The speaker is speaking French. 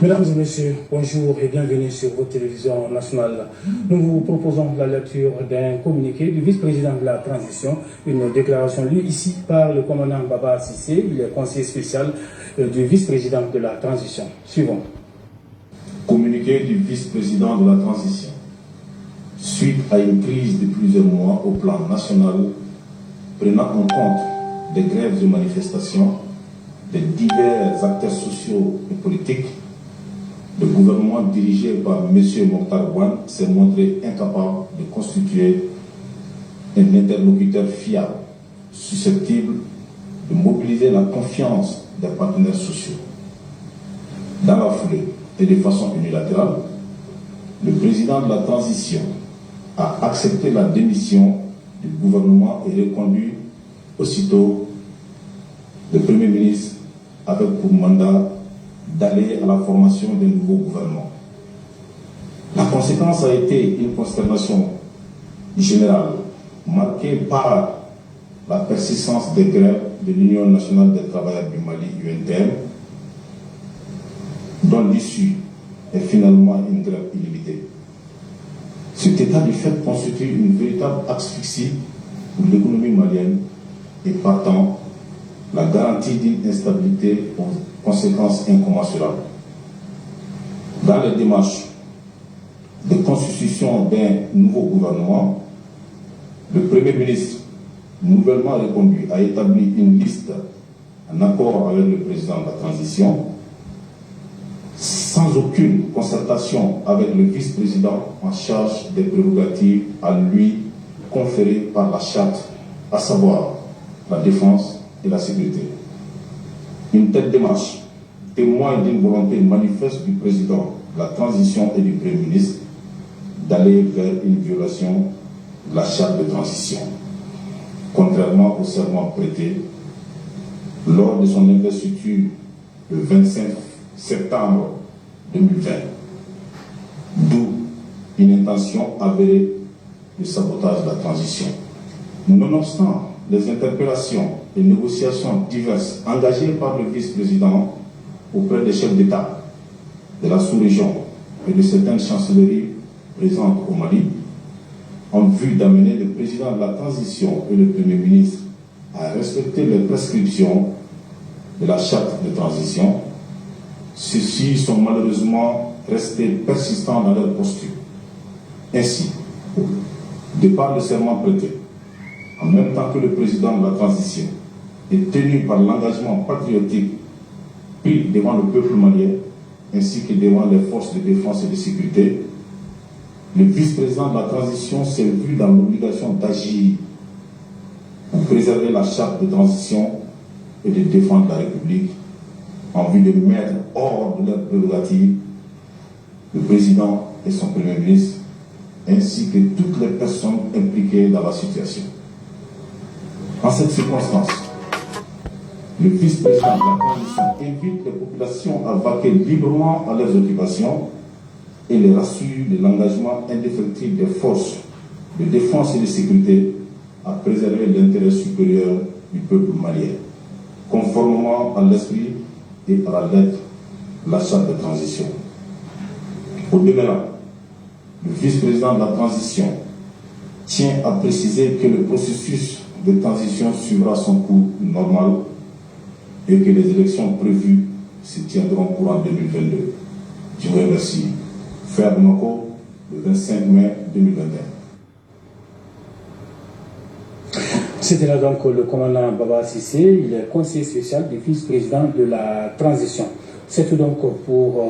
Mesdames et messieurs, bonjour et bienvenue sur votre télévision nationale. Nous vous proposons la lecture d'un communiqué du vice-président de la transition, une déclaration lue ici par le commandant Baba Cissé, il est conseiller spécial du vice-président de la transition. Suivons. Communiqué du vice-président de la transition. Suite à une crise de plusieurs mois au plan national, prenant en compte des grèves et manifestations de divers acteurs sociaux et politiques, le gouvernement dirigé par M. Mokhtar Ouane s'est montré incapable de constituer un interlocuteur fiable, susceptible de mobiliser la confiance des partenaires sociaux. Dans la foulée et de façon unilatérale, le président de la transition a accepté la démission du gouvernement et reconduit aussitôt le Premier ministre avec pour mandat d'aller à la formation d'un nouveau gouvernement. La conséquence a été une consternation générale marquée par la persistance des grèves de l'Union nationale des travailleurs du Mali, UNTM, dont l'issue est finalement une grève illimitée. Cet état de fait constitue une véritable asphyxie pour l'économie malienne et partant la garantie d'une instabilité aux conséquences incommensurables. Dans les démarches de constitution d'un nouveau gouvernement, le Premier ministre, nouvellement reconduit, a établi une liste en accord avec le président de la transition, sans aucune concertation avec le vice-président en charge des prérogatives à lui conférées par la charte, à savoir la défense et la sécurité. Une telle démarche témoigne d'une volonté manifeste du président de la transition et du Premier ministre d'aller vers une violation de la charte de transition, contrairement au serment prêté lors de son investiture le 25 septembre 2020, d'où une intention avérée de sabotage de la transition. Nonobstant les interpellations et négociations diverses engagées par le vice-président auprès des chefs d'État de la sous-région et de certaines chancelleries présentes au Mali, en vue d'amener le président de la transition et le Premier ministre à respecter les prescriptions de la charte de transition, ceux-ci sont malheureusement restés persistants dans leur posture. Ainsi, de par le serment prêté, en même temps que le président de la transition est tenu par l'engagement patriotique pris devant le peuple malien ainsi que devant les forces de défense et de sécurité, le vice-président de la transition s'est vu dans l'obligation d'agir pour préserver la charte de transition et de défendre la République en vue de mettre hors de leurs prérogatives le président et son Premier ministre ainsi que toutes les personnes impliquées dans la situation. En cette circonstance, le vice-président de la transition invite les populations à vaquer librement à leurs occupations et les rassure de l'engagement indéfectible des forces de défense et de sécurité à préserver l'intérêt supérieur du peuple malien, conformément à l'esprit et à la lettre de la charte de transition. Au demeurant, le vice-président de la transition tient à préciser que le processus de transition suivra son cours normal et que les élections prévues se tiendront courant 2022. Je vous remercie. Frère Bamako, le 25 mai 2021. C'était là donc le commandant Baba Cissé, il est conseiller spécial du vice-président de la transition. C'est tout donc pour